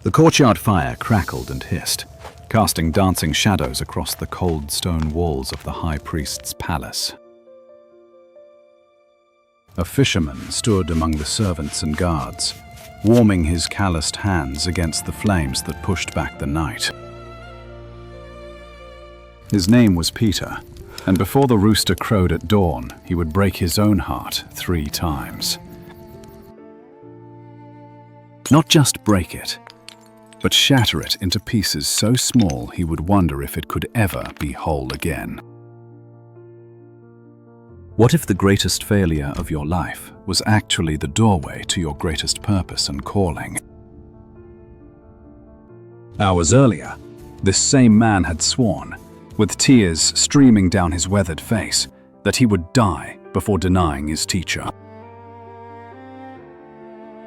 The courtyard fire crackled and hissed, casting dancing shadows across the cold stone walls of the high priest's palace. A fisherman stood among the servants and guards, warming his calloused hands against the flames that pushed back the night. His name was Peter, and before the rooster crowed at dawn, he would break his own heart 3 times. Not just break it, but shatter it into pieces so small he would wonder if it could ever be whole again. What if the greatest failure of your life was actually the doorway to your greatest purpose and calling? Hours earlier, this same man had sworn, with tears streaming down his weathered face, that he would die before denying his teacher.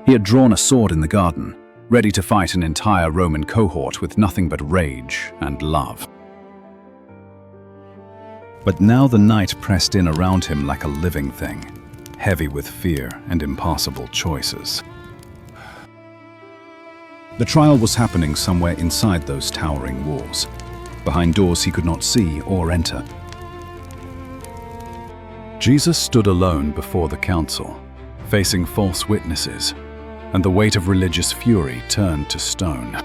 He had drawn a sword in the garden, ready to fight an entire Roman cohort with nothing but rage and love. But now the night pressed in around him like a living thing, heavy with fear and impossible choices. The trial was happening somewhere inside those towering walls, behind doors he could not see or enter. Jesus stood alone before the council, facing false witnesses, and the weight of religious fury turned to stone.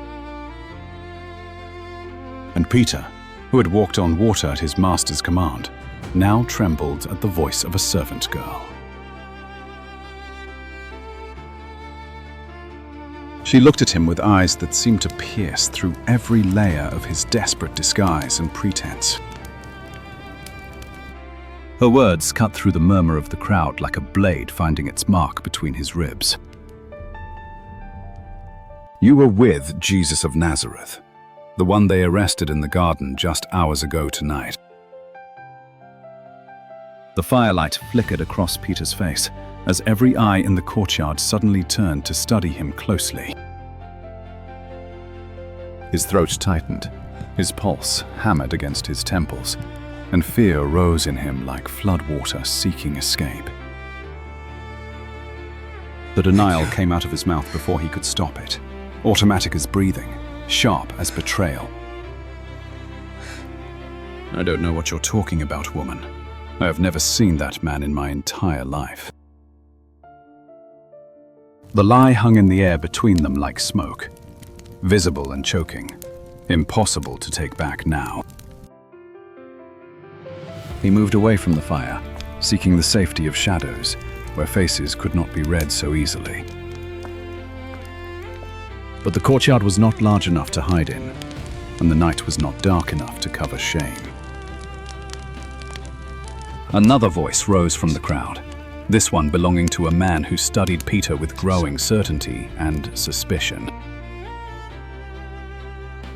And Peter, who had walked on water at his master's command, now trembled at the voice of a servant girl. She looked at him with eyes that seemed to pierce through every layer of his desperate disguise and pretense. Her words cut through the murmur of the crowd like a blade finding its mark between his ribs. "You were with Jesus of Nazareth, the one they arrested in the garden just hours ago tonight." The firelight flickered across Peter's face as every eye in the courtyard suddenly turned to study him closely. His throat tightened, his pulse hammered against his temples, and fear rose in him like floodwater seeking escape. The denial came out of his mouth before he could stop it, automatic as breathing, sharp as betrayal. "I don't know what you're talking about, woman. I have never seen that man in my entire life." The lie hung in the air between them like smoke, visible and choking, impossible to take back now. He moved away from the fire, seeking the safety of shadows, where faces could not be read so easily. But the courtyard was not large enough to hide in, and the night was not dark enough to cover shame. Another voice rose from the crowd, this one belonging to a man who studied Peter with growing certainty and suspicion.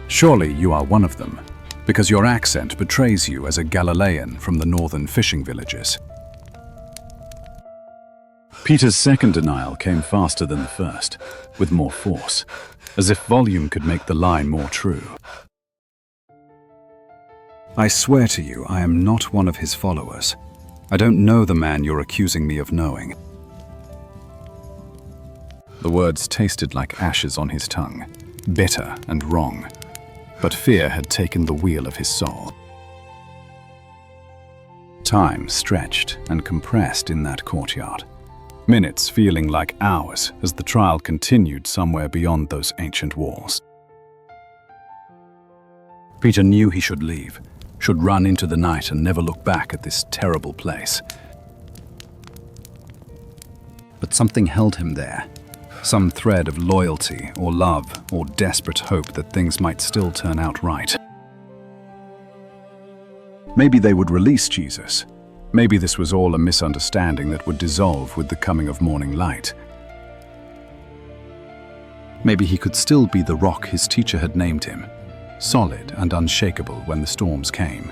"Surely you are one of them, because your accent betrays you as a Galilean from the northern fishing villages." Peter's second denial came faster than the first, with more force, as if volume could make the lie more true. "I swear to you, I am not one of his followers. I don't know the man you're accusing me of knowing." The words tasted like ashes on his tongue, bitter and wrong, but fear had taken the wheel of his soul. Time stretched and compressed in that courtyard, minutes feeling like hours as the trial continued somewhere beyond those ancient walls. Peter knew he should leave, should run into the night and never look back at this terrible place. But something held him there, some thread of loyalty or love or desperate hope that things might still turn out right. Maybe they would release Jesus. Maybe this was all a misunderstanding that would dissolve with the coming of morning light. Maybe he could still be the rock his teacher had named him, solid and unshakable when the storms came.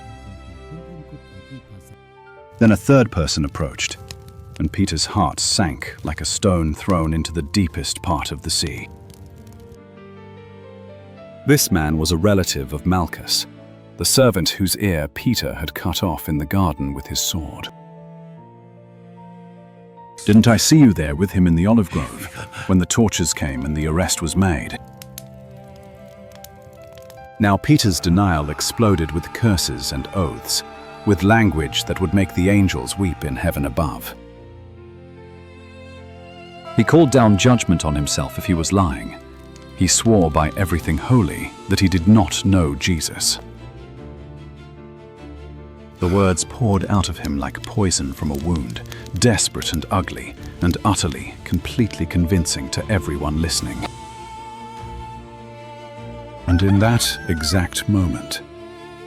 Then a third person approached, and Peter's heart sank like a stone thrown into the deepest part of the sea. This man was a relative of Malchus, the servant whose ear Peter had cut off in the garden with his sword. "Didn't I see you there with him in the olive grove, when the torches came and the arrest was made?" Now Peter's denial exploded with curses and oaths, with language that would make the angels weep in heaven above. He called down judgment on himself if he was lying. He swore by everything holy that he did not know Jesus. The words poured out of him like poison from a wound, desperate and ugly, and utterly, completely convincing to everyone listening. And in that exact moment,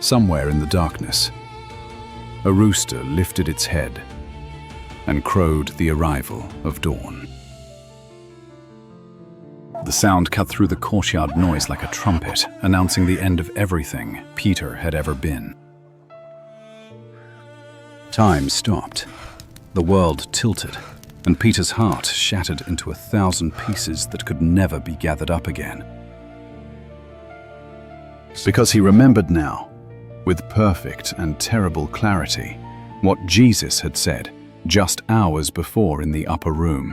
somewhere in the darkness, a rooster lifted its head and crowed the arrival of dawn. The sound cut through the courtyard noise like a trumpet, announcing the end of everything Peter had ever been. Time stopped. The world tilted, and Peter's heart shattered into 1,000 pieces that could never be gathered up again. Because he remembered now, with perfect and terrible clarity, what Jesus had said just hours before in the upper room.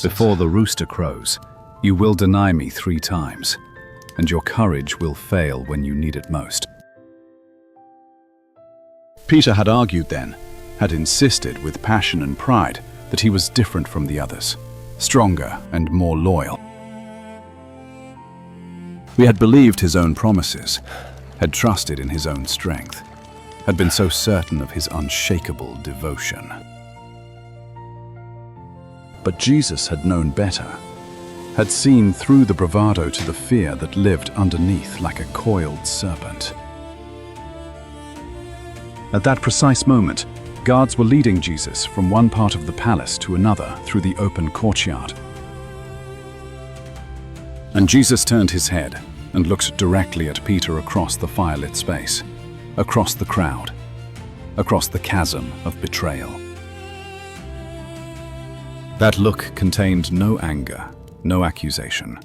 Before the rooster crows, you will deny me 3 times, and your courage will fail when you need it most. Peter had argued then, had insisted with passion and pride that he was different from the others, stronger and more loyal. He had believed his own promises, had trusted in his own strength, had been so certain of his unshakable devotion. But Jesus had known better, had seen through the bravado to the fear that lived underneath like a coiled serpent. At that precise moment, guards were leading Jesus from one part of the palace to another through the open courtyard. And Jesus turned his head and looked directly at Peter across the firelit space, across the crowd, across the chasm of betrayal. That look contained no anger, no accusation,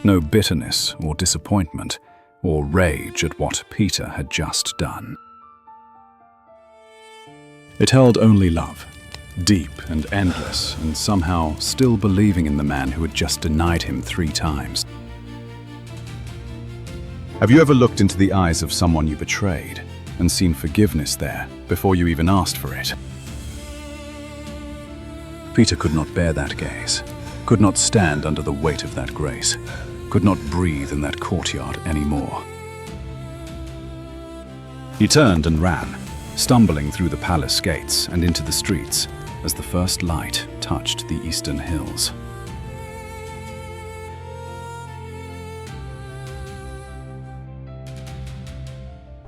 no bitterness or disappointment or rage at what Peter had just done. It held only love, deep and endless, and somehow still believing in the man who had just denied him 3 times. Have you ever looked into the eyes of someone you betrayed and seen forgiveness there before you even asked for it? Peter could not bear that gaze, could not stand under the weight of that grace, could not breathe in that courtyard anymore. He turned and ran, stumbling through the palace gates and into the streets as the first light touched the eastern hills.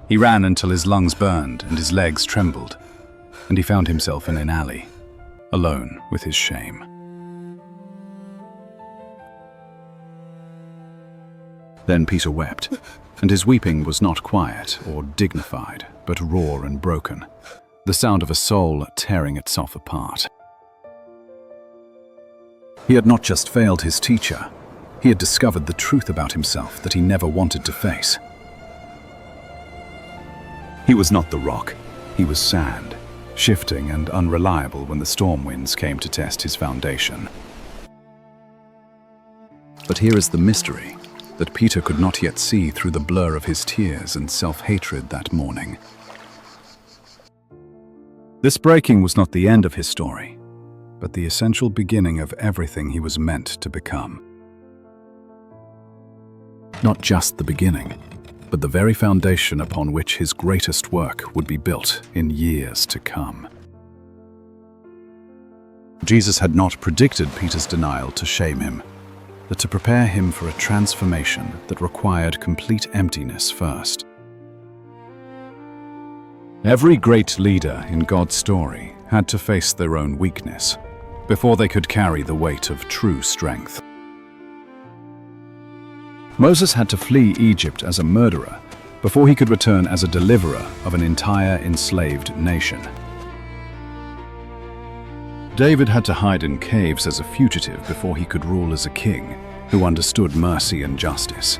He ran until his lungs burned and his legs trembled, and he found himself in an alley, alone with his shame. Then Peter wept, and his weeping was not quiet or dignified, but raw and broken, the sound of a soul tearing itself apart. He had not just failed his teacher, he had discovered the truth about himself that he never wanted to face. He was not the rock, he was sand, shifting and unreliable when the storm winds came to test his foundation. But here is the mystery that Peter could not yet see through the blur of his tears and self-hatred that morning. This breaking was not the end of his story, but the essential beginning of everything he was meant to become. Not just the beginning, but the very foundation upon which his greatest work would be built in years to come. Jesus had not predicted Peter's denial to shame him, but to prepare him for a transformation that required complete emptiness first. Every great leader in God's story had to face their own weakness before they could carry the weight of true strength. Moses had to flee Egypt as a murderer before he could return as a deliverer of an entire enslaved nation. David had to hide in caves as a fugitive before he could rule as a king who understood mercy and justice.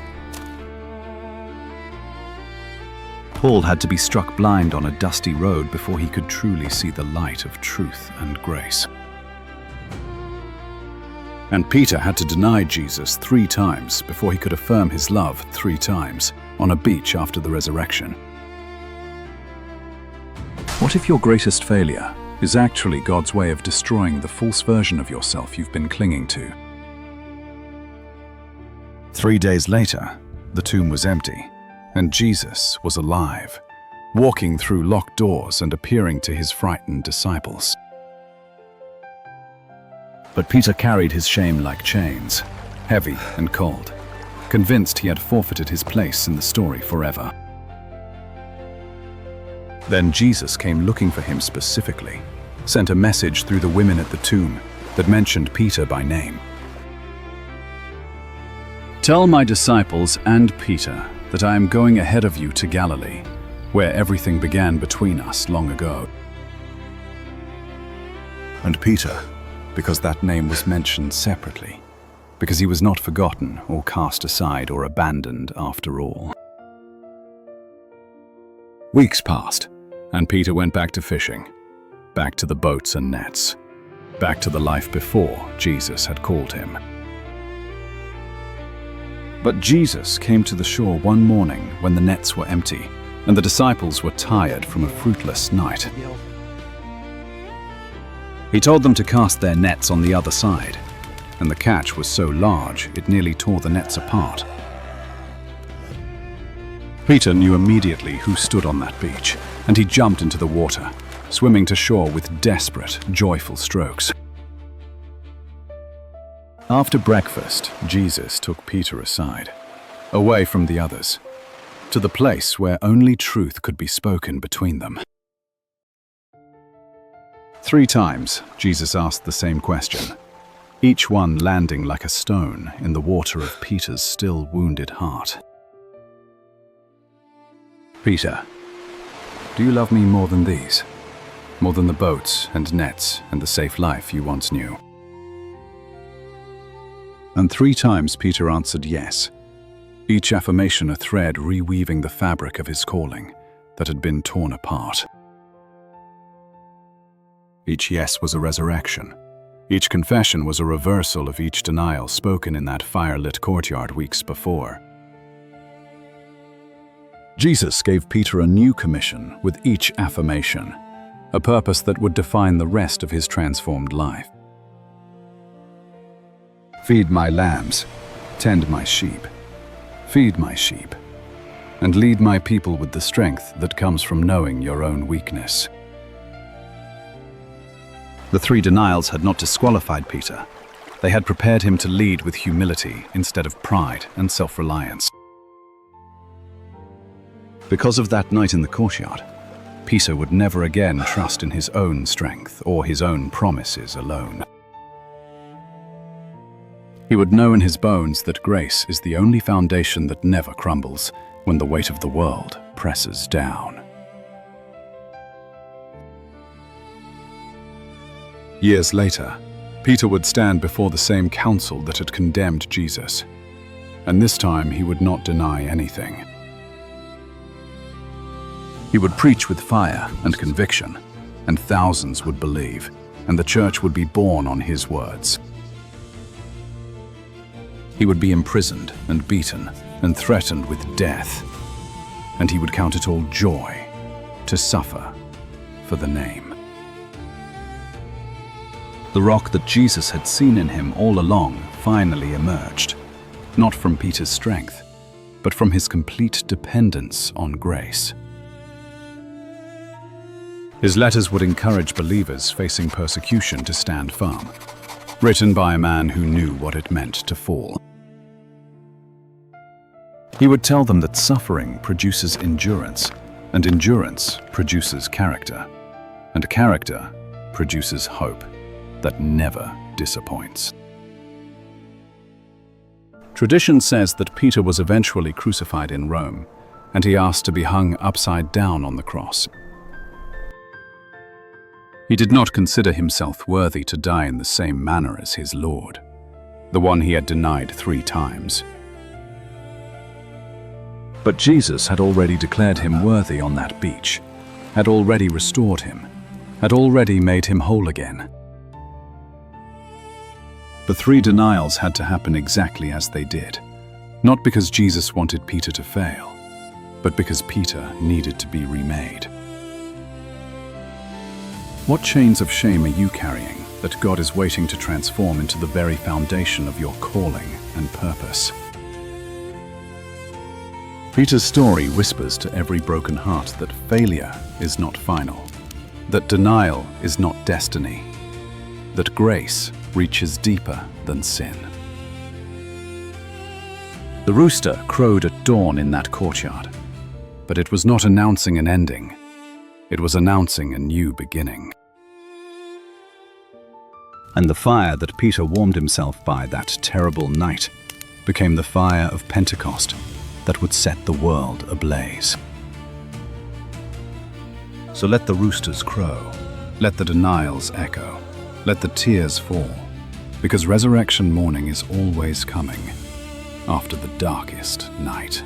Paul had to be struck blind on a dusty road before he could truly see the light of truth and grace. And Peter had to deny Jesus 3 times before he could affirm his love 3 times on a beach after the resurrection. What if your greatest failure is actually God's way of destroying the false version of yourself you've been clinging to? 3 days later, the tomb was empty, and Jesus was alive, walking through locked doors and appearing to his frightened disciples. But Peter carried his shame like chains, heavy and cold, convinced he had forfeited his place in the story forever. Then Jesus came looking for him specifically, sent a message through the women at the tomb that mentioned Peter by name. "Tell my disciples and Peter that I am going ahead of you to Galilee, where everything began between us long ago." And Peter, because that name was mentioned separately, because he was not forgotten or cast aside or abandoned after all. Weeks passed, and Peter went back to fishing, back to the boats and nets, back to the life before Jesus had called him. But Jesus came to the shore one morning when the nets were empty and the disciples were tired from a fruitless night. He told them to cast their nets on the other side, and the catch was so large it nearly tore the nets apart. Peter knew immediately who stood on that beach, and he jumped into the water, swimming to shore with desperate, joyful strokes. After breakfast, Jesus took Peter aside, away from the others, to the place where only truth could be spoken between them. 3 times, Jesus asked the same question, each one landing like a stone in the water of Peter's still wounded heart. "Peter, do you love me more than these? More than the boats and nets and the safe life you once knew?" And 3 times Peter answered yes, each affirmation a thread reweaving the fabric of his calling that had been torn apart. Each yes was a resurrection. Each confession was a reversal of each denial spoken in that fire-lit courtyard weeks before. Jesus gave Peter a new commission with each affirmation, a purpose that would define the rest of his transformed life. "Feed my lambs, tend my sheep, feed my sheep, and lead my people with the strength that comes from knowing your own weakness." The 3 denials had not disqualified Peter. They had prepared him to lead with humility instead of pride and self-reliance. Because of that night in the courtyard, Peter would never again trust in his own strength or his own promises alone. He would know in his bones that grace is the only foundation that never crumbles when the weight of the world presses down. Years later, Peter would stand before the same council that had condemned Jesus, and this time he would not deny anything. He would preach with fire and conviction, and thousands would believe, and the church would be born on his words. He would be imprisoned and beaten and threatened with death, and he would count it all joy to suffer for the name. The rock that Jesus had seen in him all along finally emerged, not from Peter's strength, but from his complete dependence on grace. His letters would encourage believers facing persecution to stand firm, written by a man who knew what it meant to fall. He would tell them that suffering produces endurance, and endurance produces character, and character produces hope that never disappoints. Tradition says that Peter was eventually crucified in Rome, and he asked to be hung upside down on the cross. He did not consider himself worthy to die in the same manner as his Lord, the one he had denied 3 times. But Jesus had already declared him worthy on that beach, had already restored him, had already made him whole again. The 3 denials had to happen exactly as they did, not because Jesus wanted Peter to fail, but because Peter needed to be remade. What chains of shame are you carrying that God is waiting to transform into the very foundation of your calling and purpose? Peter's story whispers to every broken heart that failure is not final, that denial is not destiny, that grace reaches deeper than sin. The rooster crowed at dawn in that courtyard, but it was not announcing an ending. It was announcing a new beginning. And the fire that Peter warmed himself by that terrible night became the fire of Pentecost that would set the world ablaze. So let the roosters crow, let the denials echo, let the tears fall, because resurrection morning is always coming after the darkest night.